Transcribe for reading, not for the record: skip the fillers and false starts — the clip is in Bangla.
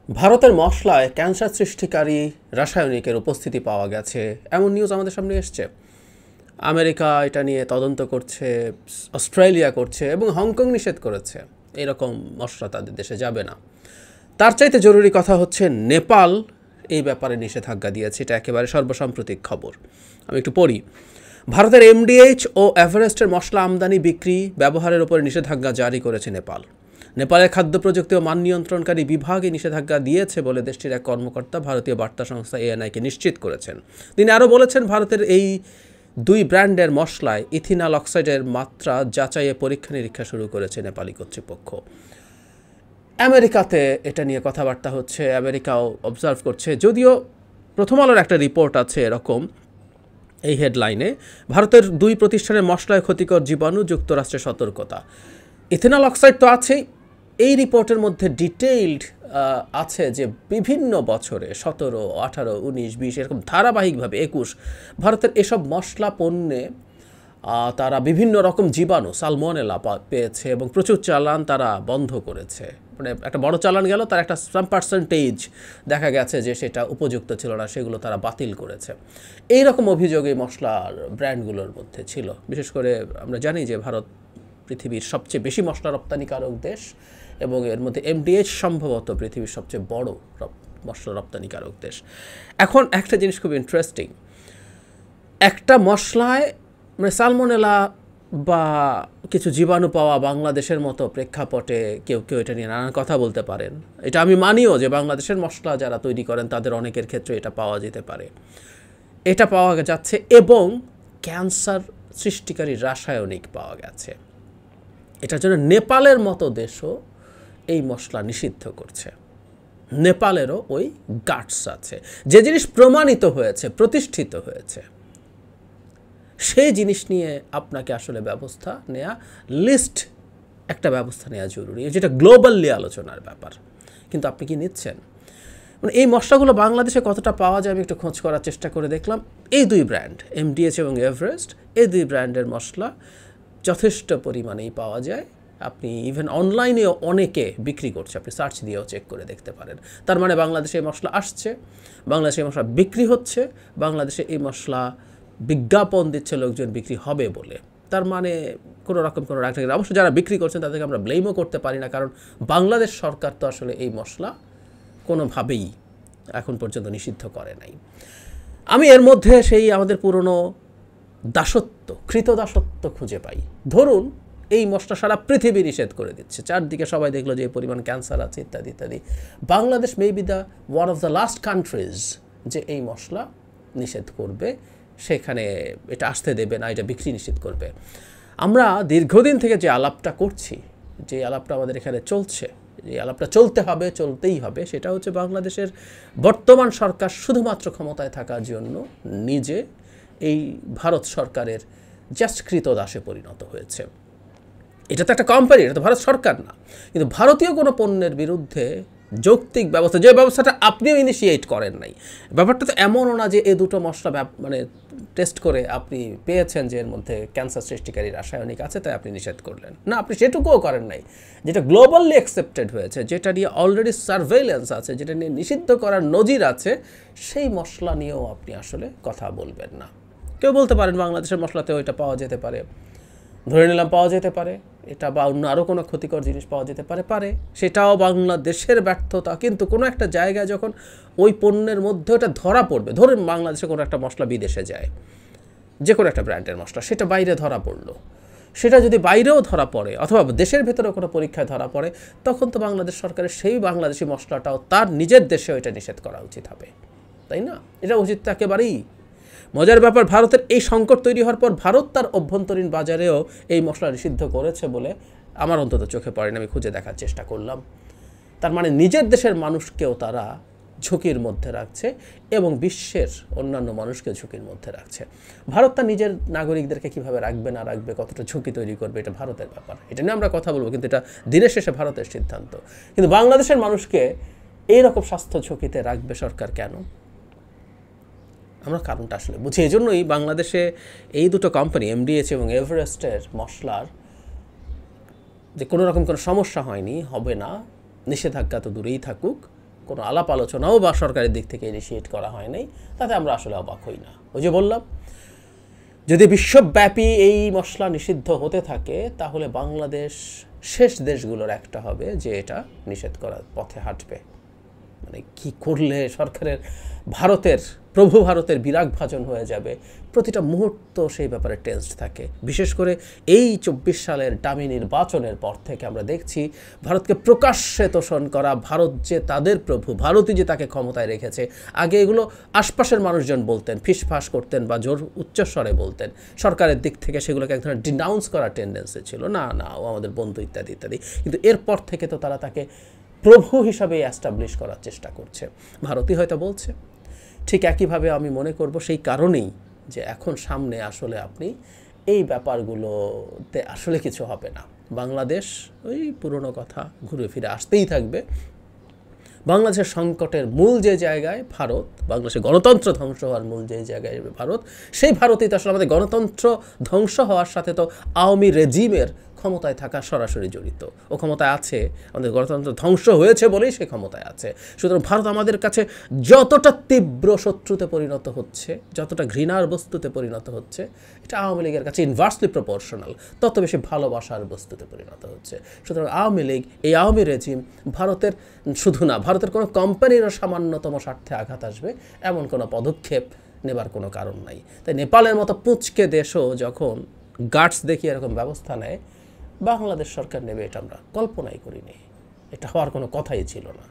ভারতের মশলায় ক্যান্সার সৃষ্টিকারী রাসায়নিকের উপস্থিতি পাওয়া গেছে এমন নিউজ আমাদের সামনে এসছে। আমেরিকা এটা নিয়ে তদন্ত করছে, অস্ট্রেলিয়া করছে এবং হংকং নিষেধ করেছে এরকম মশলা তাদের দেশে যাবে না। তার চাইতে জরুরি কথা হচ্ছে নেপাল এই ব্যাপারে নিষেধাজ্ঞা দিয়েছে। এটা একেবারে সর্বসাম্প্রতিক খবর। আমি একটু পড়ি। ভারতের এমডিএইচ ও এভারেস্টের মশলা আমদানি বিক্রি ব্যবহারের উপরে নিষেধাজ্ঞা জারি করেছে নেপাল। নেপালের খাদ্য প্রযুক্তি ও মান নিয়ন্ত্রণকারী বিভাগে নিষেধাজ্ঞা দিয়েছে বলে দেশটির এক কর্মকর্তা ভারতীয় বার্তা সংস্থা এএনআইকে নিশ্চিত করেছেন। তিনি আরও বলেছেন, ভারতের এই দুই ব্র্যান্ডের মশলায় ইথিনাল অক্সাইডের মাত্রা যাচাইয়ে পরীক্ষা নিরীক্ষা শুরু করেছে নেপালি কর্তৃপক্ষ। আমেরিকাতে এটা নিয়ে কথাবার্তা হচ্ছে, আমেরিকাও অবজার্ভ করছে। যদিও প্রথম আলোর একটা রিপোর্ট আছে এরকম, এই হেডলাইনে, ভারতের দুই প্রতিষ্ঠানের মশলায় ক্ষতিকর জীবাণু, যুক্তরাষ্ট্রের সতর্কতা। ইথেনল অক্সাইড তো আছেই, এই রিপোর্টের মধ্যে ডিটেইলড আছে যে বিভিন্ন বছরে 17, 18, 19, 20 এরকম ধারাবাহিকভাবে 21 ভারতের এসব মশলা পণ্যে তারা বিভিন্ন রকম জীবাণু, সালমোনেলা পেয়েছে এবং প্রচুর চালান তারা বন্ধ করেছে। মানে একটা বড় চালান গেল, তার একটা সাম পার্সেন্টেজ দেখা গেছে যে সেটা উপযুক্ত ছিল না, সেগুলো তারা বাতিল করেছে। এই রকম অভিযোগ এই মশলার ব্র্যান্ডগুলোর মধ্যে ছিল। বিশেষ করে আমরা জানি যে ভারত পৃথিবীর সবচেয়ে বেশি মশলা রপ্তানিকারক দেশ এবং এর মধ্যে এমডিএইচ সম্ভবত পৃথিবীর সবচেয়ে বড় মশলা রপ্তানিকারক দেশ। এখন একটা জিনিস খুব ইন্টারেস্টিং, একটা মশলায় মানে সালমোনেলা বা কিছু জীবাণু পাওয়া বাংলাদেশের মতো প্রেক্ষাপটে কেউ কেউ এটা নিয়ে নানান কথা বলতে পারেন। এটা আমি মানিও যে বাংলাদেশের মশলা যারা তৈরি করেন তাদের অনেকের ক্ষেত্রে এটা পাওয়া যেতে পারে, এটা পাওয়া যাচ্ছে এবং ক্যান্সার সৃষ্টিকারী রাসায়নিক পাওয়া গেছে। এটার জন্য নেপালের মতো দেশও এই মশলা নিষিদ্ধ করছে। নেপালেরও ওই গাটস আছে। যে জিনিস প্রমাণিত হয়েছে, প্রতিষ্ঠিত হয়েছে, সেই জিনিস নিয়ে আপনাকে আসলে ব্যবস্থা নেওয়া, লিস্ট একটা ব্যবস্থা নেওয়া জরুরি, যেটা গ্লোবালি আলোচনার ব্যাপার। কিন্তু আপনি কি নিচ্ছেন? মানে এই মশলাগুলো বাংলাদেশে কতটা পাওয়া যায় আমি একটু খোঁজ করার চেষ্টা করে দেখলাম। এই দুই ব্র্যান্ড এমডিএইচ এবং এভারেস্ট, এই দুই ব্র্যান্ডের মশলা যথেষ্ট পরিমাণেই পাওয়া যায়। আপনি ইভেন অনলাইনেও অনেকে বিক্রি করছে, আপনি সার্চ দিয়েও চেক করে দেখতে পারেন। তার মানে বাংলাদেশে এই মশলা আসছে, বাংলাদেশে এই মশলা বিক্রি হচ্ছে, বাংলাদেশে এই মশলা বিজ্ঞাপন দিচ্ছে লোকজন বিক্রি হবে বলে। তার মানে কোনো রকম কোনো রাগ নেই। অবশ্য যারা বিক্রি করছেন তাদেরকে আমরা ব্লেমও করতে পারি না, কারণ বাংলাদেশ সরকার তো আসলে এই মশলা কোনোভাবেই এখন পর্যন্ত নিষিদ্ধ করে নাই। আমি এর মধ্যে সেই আমাদের পুরনো দাসত্ব, কৃতদাসত্ব খুঁজে পাই। ধরুন এই মশলা সারা পৃথিবী নিষেধ করে দিচ্ছে, চারদিকে সবাই দেখলো যে এই পরিমাণ ক্যান্সার আছে ইত্যাদি ইত্যাদি। Bangladesh may be the one of the last countries যে এই মশলা নিষেধ করবে, সেখানে এটা আসতে দেবে না, এটা বিক্রি নিষেধ করবে। আমরা দীর্ঘদিন থেকে যে আলাপটা করছি, যে আলাপটা আমাদের এখানে চলছে, যে আলাপটা চলতে হবে, চলতেই হবে, সেটা হচ্ছে বাংলাদেশের বর্তমান সরকার শুধুমাত্র ক্ষমতায় থাকার জন্য নিজে এই ভারত সরকারের জাস্ট কৃতদাসে পরিণত হয়েছে। এটা তো একটা কোম্পানি, এটা তো ভারত সরকার না। কিন্তু ভারতীয় কোনো পণ্যের বিরুদ্ধে যৌক্তিক ব্যবস্থা, যে ব্যবস্থাটা আপনিও ইনিশিয়েট করেন নাই। ব্যাপারটা তো এমনও না যে এই দুটো মশলা মানে টেস্ট করে আপনি পেয়েছেন যে এর মধ্যে ক্যান্সার সৃষ্টিকারী রাসায়নিক আছে, তাই আপনি নিষেধ করলেন না। আপনি সেটুকুও করেন নাই। যেটা গ্লোবালি অ্যাকসেপ্টেড হয়েছে, যেটা নিয়ে অলরেডি সার্ভেইলেন্স আছে, যেটা নিয়ে নিষিদ্ধ করার নজির আছে, সেই মশলা নিয়েও আপনি আসলে কথা বলবেন না। কেউ বলতে পারেন বাংলাদেশের মশলাতেও এটা পাওয়া যেতে পারে, ধরে নিলাম পাওয়া যেতে পারে, এটা বা অন্য আরও কোনো ক্ষতিকর জিনিস পাওয়া যেতে পারে, সেটাও বাংলাদেশের ব্যর্থতা। কিন্তু কোনো একটা জায়গায় যখন ওই পণ্যের মধ্যে ওটা ধরা পড়বে, ধরুন বাংলাদেশে কোনো একটা মশলা বিদেশে যায়, যে কোনো একটা ব্র্যান্ডের মশলা, সেটা বাইরে ধরা পড়লো, সেটা যদি বাইরেও ধরা পড়ে অথবা দেশের ভেতরেও কোনো পরীক্ষায় ধরা পড়ে, তখন তো বাংলাদেশ সরকারের সেই বাংলাদেশি মশলাটাও তার নিজের দেশেও এটা নিষেধ করা উচিত হবে, তাই না? এটা উচিত তো একেবারেই। মজার ব্যাপার, ভারতের এই সংকট তৈরি হওয়ার পর ভারত তার অভ্যন্তরীণ বাজারেও এই মশলা নিষিদ্ধ করেছে বলে আমার অন্তত চোখে পড়েনি। আমি খুঁজে দেখার চেষ্টা করলাম। তার মানে নিজের দেশের মানুষকেও তারা ঝুঁকির মধ্যে রাখছে এবং বিশ্বের অন্যান্য মানুষকে ঝুঁকির মধ্যে রাখছে। ভারত তার নিজের নাগরিকদেরকে কীভাবে রাখবে না রাখবে, কতটা ঝুঁকি তৈরি করবে, এটা ভারতের ব্যাপার। এটা নিয়ে আমরা কথা বলবো, কিন্তু এটা দিনের শেষে ভারতের সিদ্ধান্ত। কিন্তু বাংলাদেশের মানুষকে এইরকম স্বাস্থ্য ঝুঁকিতে রাখবে সরকার কেন? আমরা কারণটা আসলে বুঝি। এই জন্যই বাংলাদেশে এই দুটো কোম্পানি এমডিএইচ এবং এভারেস্টের মশলার যে কোনো রকম কোনো সমস্যা হয়নি, হবে না, নিষেধাজ্ঞা তো দূরেই থাকুক, কোনো আলাপ আলোচনাও বা সরকারের দিক থেকে ইনিশিয়েট করা হয় নাই, তাতে আমরা আসলে অবাক হই না। ওই যে বললাম, যদি বিশ্বব্যাপী এই মশলা নিষিদ্ধ হতে থাকে তাহলে বাংলাদেশ শেষ দেশগুলোর একটা হবে যে এটা নিষেধ করার পথে হাঁটবে। মানে কি করলে সরকারের ভারতের বিরাগ ভাজন হয়ে যাবে, প্রতিটা মুহূর্ত সেই ব্যাপারে টেন্সড থাকে। বিশেষ করে এই 24 সালের ডামি নির্বাচনের পর থেকে আমরা দেখছি ভারতকে প্রকাশ্যে তোষণ করা, ভারত যে তাদের প্রভু, ভারতই যে তাকে ক্ষমতায় রেখেছে। আগে এগুলো আশপাশের মানুষজন বলতেন, ফিসফাস করতেন বা জোর উচ্চস্বরে বলতেন, সরকারের দিক থেকে সেগুলোকে এক ধরনের ডিনাউন্স করার টেন্ডেন্সি ছিল, না না ও আমাদের বন্ধু ইত্যাদি ইত্যাদি। কিন্তু এরপর থেকে তো তারা তাকে প্রভু হিসাবে অ্যাস্টাবলিশ করার চেষ্টা করছে। ভারতই হয়তো বলছে। ঠিক একইভাবে আমি মনে করব সেই কারণেই যে এখন সামনে আসলে আপনি এই ব্যাপারগুলোতে আসলে কিছু হবে না। বাংলাদেশ ওই পুরনো কথা ঘুরে ফিরে আসতেই থাকবে। বাংলাদেশের সংকটের মূল যে জায়গায় ভারত, বাংলাদেশের গণতন্ত্র ধ্বংস হওয়ার মূল যে জায়গায় ভারত, সেই ভারতই তো আসলে আমাদের গণতন্ত্র ধ্বংস হওয়ার সাথে তো আওয়ামী রেজিমের ক্ষমতায় থাকা সরাসরি জড়িত। ও ক্ষমতায় আছে, আমাদের গণতন্ত্র ধ্বংস হয়েছে বলেই সে ক্ষমতায় আছে। সুতরাং ভারত আমাদের কাছে যতটা তীব্র শত্রুতে পরিণত হচ্ছে, যতটা ঘৃণার বস্তুতে পরিণত হচ্ছে, এটা আওয়ামী লীগের কাছে ইনভার্সলি প্রপোর্শনাল, তত বেশি ভালোবাসার বস্তুতে পরিণত হচ্ছে। সুতরাং আওয়ামী লীগ, এই আওয়ামী রেজিম ভারতের শুধু না, ভারতের কোনো কোম্পানিরও সামান্যতম স্বার্থে আঘাত আসবে এমন কোনো পদক্ষেপ নেবার কোনো কারণ নাই। তাই নেপালের মতো পুঁচকে দেশও যখন গার্ডস দেখিয়ে এরকম ব্যবস্থা নেয়, বাংলাদেশ সরকার নেবে এটা আমরা কল্পনাই করিনি। এটা হওয়ার কোনো কথাই ছিল না।